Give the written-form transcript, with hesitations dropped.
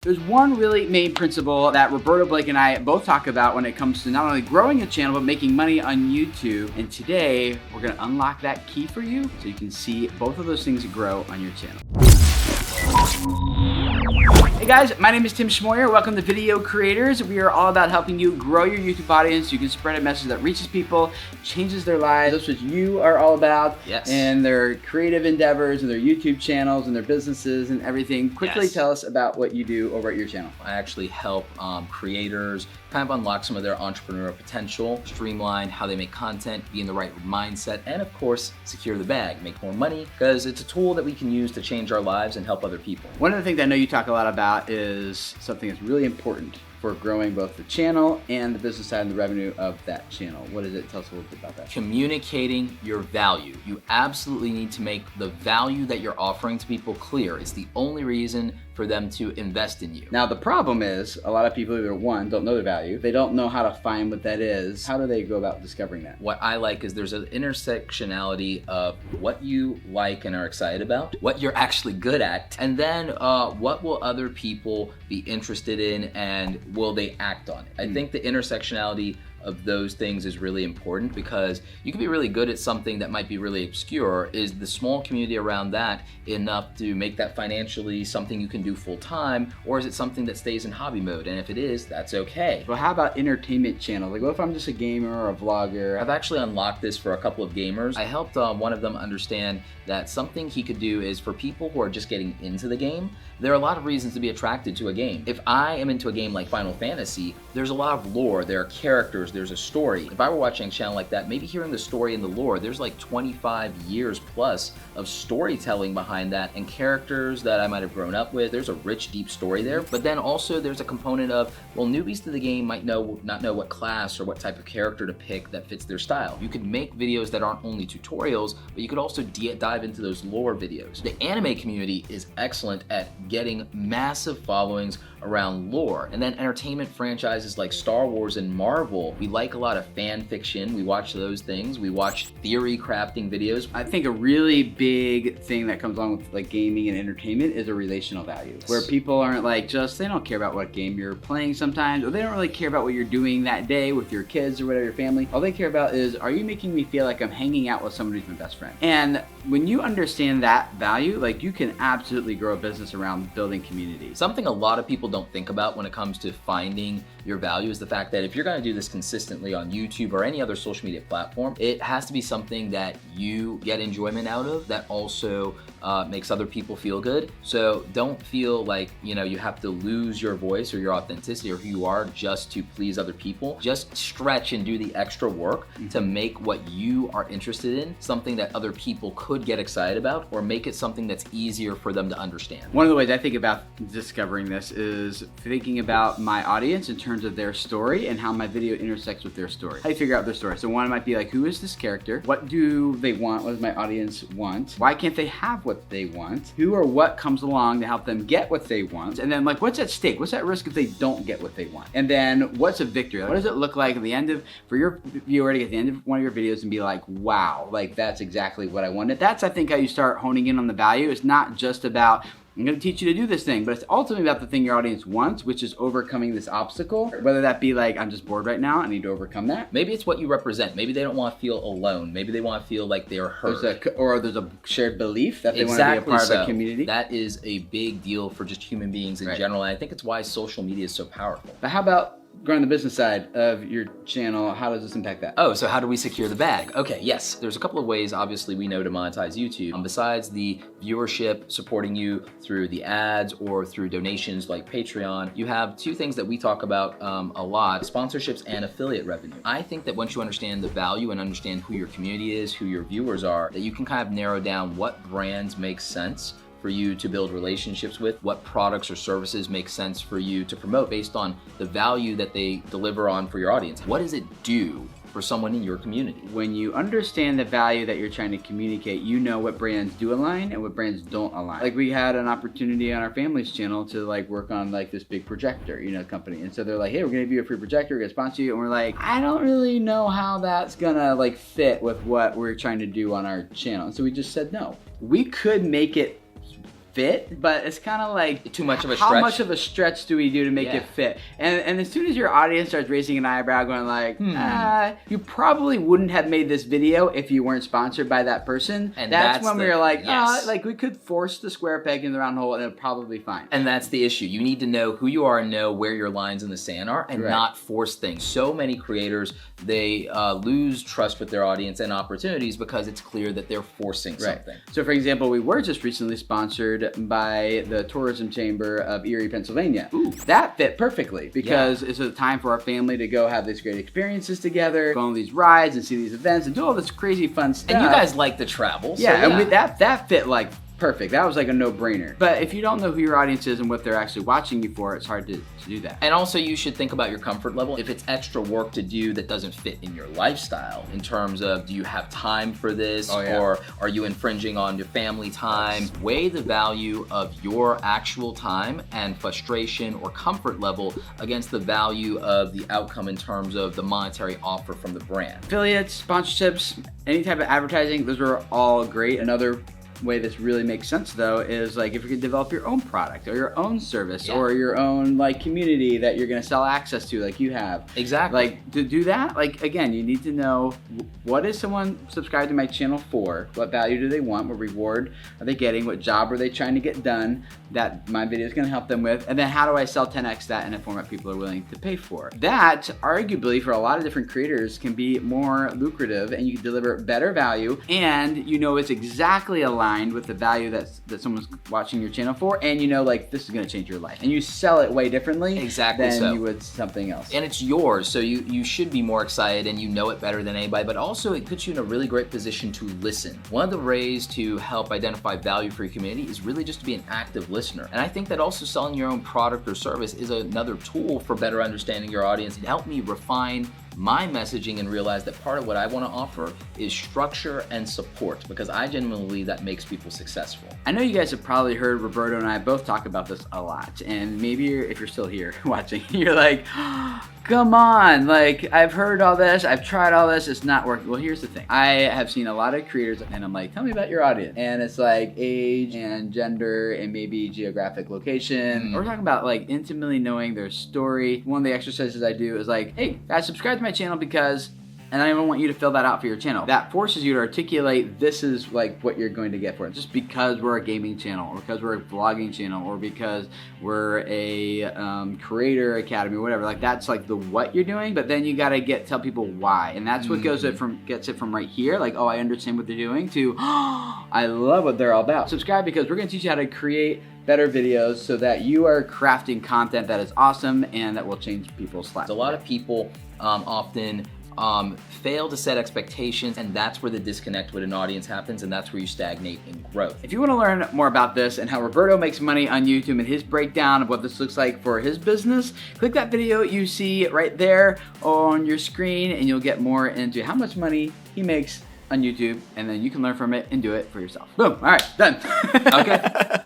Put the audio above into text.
There's one really main principle that Roberto, Blake, and I both talk about when it comes to not only growing a channel, but making money on YouTube. And today, we're gonna unlock that key for you so you can see both of those things grow on your channel. Hey guys, my name is Tim Schmoyer. Welcome to Video Creators. We are all about helping you grow your YouTube audience so you can spread a message that reaches people, changes their lives. That's what you are all about. Yes. And their creative endeavors and their YouTube channels and their businesses and everything. Quickly tell us about what you do over at your channel. I actually help creators kind of unlock some of their entrepreneurial potential, streamline how they make content, be in the right mindset, and of course, secure the bag, make more money, because it's a tool that we can use to change our lives and help other people. One of the things I know you talk a lot about is something that's really important for growing both the channel and the business side and the revenue of that channel. What is it? Tell us a little bit about that. Communicating your value. You absolutely need to make the value that you're offering to people clear. It's the only reason for them to invest in you. Now the problem is a lot of people either one, don't know the value, they don't know how to find what that is. How do they go about discovering that? What I like is there's an intersectionality of what you like and are excited about, what you're actually good at, and then what will other people be interested in and will they act on it? I think the intersectionality of those things is really important, because you can be really good at something that might be really obscure. Is the small community around that enough to make that financially something you can do full time, or is it something that stays in hobby mode? And if it is, that's okay. Well, how about entertainment channels? Like what if I'm just a gamer or a vlogger? I've actually unlocked this for a couple of gamers. I helped one of them understand that something he could do is for people who are just getting into the game, there are a lot of reasons to be attracted to a game. If I am into a game like Final Fantasy, there's a lot of lore, there are characters, there's a story. If I were watching a channel like that, maybe hearing the story and the lore, there's like 25 years plus of storytelling behind that and characters that I might have grown up with. There's a rich, deep story there. But then also there's a component of, well, newbies to the game might not know what class or what type of character to pick that fits their style. You could make videos that aren't only tutorials, but you could also dive into those lore videos. The anime community is excellent at getting massive followings around lore. And then entertainment franchises like Star Wars and Marvel, we like a lot of fan fiction. We watch those things. We watch theory crafting videos. I think a really big thing that comes along with like gaming and entertainment is a relational value, where people aren't like they don't care about what game you're playing sometimes, or they don't really care about what you're doing that day with your kids or whatever, your family. All they care about is, are you making me feel like I'm hanging out with somebody who's my best friend? And when you understand that value, like you can absolutely grow a business around building community. Something a lot of people don't think about when it comes to finding your value is the fact that if you're gonna do this consistently on YouTube or any other social media platform, it has to be something that you get enjoyment out of, that also makes other people feel good. So don't feel like, you have to lose your voice or your authenticity or who you are just to please other people. Just stretch and do the extra work to make what you are interested in something that other people could get excited about, or make it something that's easier for them to understand. One of the ways I think about discovering this is thinking about my audience in terms of their story and how my video intersects with their story. How do you figure out their story? So one might be like, who is this character? What do they want? What does my audience want? Why can't they have what they want? Who or what comes along to help them get what they want? And then like, what's at stake? What's at risk if they don't get what they want? And then what's a victory? What does it look like at the end for your viewer to get to the end of one of your videos and be like, wow, like that's exactly what I wanted. That's, I think, how you start honing in on the value. It's not just about, I'm gonna teach you to do this thing, but it's ultimately about the thing your audience wants, which is overcoming this obstacle. Whether that be like, I'm just bored right now, I need to overcome that. Maybe it's what you represent. Maybe they don't want to feel alone. Maybe they want to feel like they're heard. There's a shared belief that they want to be a part of a community. That is a big deal for just human beings in general, and I think it's why social media is so powerful. But how about growing the business side of your channel? How does this impact that? Oh, so how do we secure the bag? Okay, yes. There's a couple of ways, obviously, we know to monetize YouTube. Besides the viewership supporting you through the ads or through donations like Patreon, you have two things that we talk about a lot: sponsorships and affiliate revenue. I think that once you understand the value and understand who your community is, who your viewers are, that you can kind of narrow down what brands make sense for you to build relationships with, what products or services make sense for you to promote based on the value that they deliver on for your audience. What does it do for someone in your community? When you understand the value that you're trying to communicate, you know what brands do align and what brands don't align. Like we had an opportunity on our family's channel to like work on like this big projector, company. And so they're like, hey, we're gonna give you a free projector, we're gonna sponsor you. And we're like, I don't really know how that's gonna like fit with what we're trying to do on our channel. And so we just said no. We could make it fit, but it's kind of like too much of a stretch. How much of a stretch do we do to make it fit? And as soon as your audience starts raising an eyebrow, going like, you probably wouldn't have made this video if you weren't sponsored by that person. And that's when we were like, like we could force the square peg in the round hole and it'll probably be fine. And that's the issue. You need to know who you are and know where your lines in the sand are, and not force things. So many creators, they lose trust with their audience and opportunities because it's clear that they're forcing something. So for example, we were just recently sponsored by the Tourism Chamber of Erie, Pennsylvania. That fit perfectly because it's a time for our family to go have these great experiences together, go on these rides and see these events and do all this crazy fun stuff. And you guys like to travel. So and that fit like perfect. That was like a no-brainer. But if you don't know who your audience is and what they're actually watching you for, it's hard to do that. And also you should think about your comfort level. If it's extra work to do that doesn't fit in your lifestyle, in terms of, do you have time for this? Or are you infringing on your family time? Weigh the value of your actual time and frustration or comfort level against the value of the outcome in terms of the monetary offer from the brand. Affiliates, sponsorships, any type of advertising, those are all great. Another way this really makes sense though is like if you could develop your own product or your own service or your own like community that you're gonna sell access to like you have. Exactly. Like to do that, like again, you need to know what is someone subscribed to my channel for, what value do they want, what reward are they getting, what job are they trying to get done that my video is gonna help them with, and then how do I sell 10x that in a format people are willing to pay for. That arguably for a lot of different creators can be more lucrative and you can deliver better value and you know it's exactly aligned with the value that someone's watching your channel for, and you know like this is going to change your life, and you sell it way differently than you would something else. And it's yours, so you should be more excited and you know it better than anybody, but also it puts you in a really great position to listen. One of the ways to help identify value for your community is really just to be an active listener. And I think that also selling your own product or service is another tool for better understanding your audience. It helped me refine my messaging and realize that part of what I want to offer is structure and support, because I genuinely believe that makes people successful. I know you guys have probably heard Roberto and I both talk about this a lot, and maybe if you're still here watching, you're like, come on, like I've heard all this, I've tried all this, it's not working. Well, here's the thing. I have seen a lot of creators and I'm like, tell me about your audience. And it's like age and gender and maybe geographic location. We're talking about like intimately knowing their story. One of the exercises I do is like, hey guys, subscribe to my channel because, and I even want you to fill that out for your channel. That forces you to articulate this is like what you're going to get for it. Just because we're a gaming channel or because we're a vlogging channel or because we're a creator academy or whatever, like that's like the what you're doing, but then you gotta tell people why. And that's what gets it from right here, like, oh, I understand what they're doing, to I love what they're all about. Subscribe because we're gonna teach you how to create better videos so that you are crafting content that is awesome and that will change people's lives. A lot of people often fail to set expectations, and that's where the disconnect with an audience happens, and that's where you stagnate in growth. If you want to learn more about this and how Roberto makes money on YouTube and his breakdown of what this looks like for his business, click that video you see right there on your screen and you'll get more into how much money he makes on YouTube, and then you can learn from it and do it for yourself. Boom, all right, done. Okay.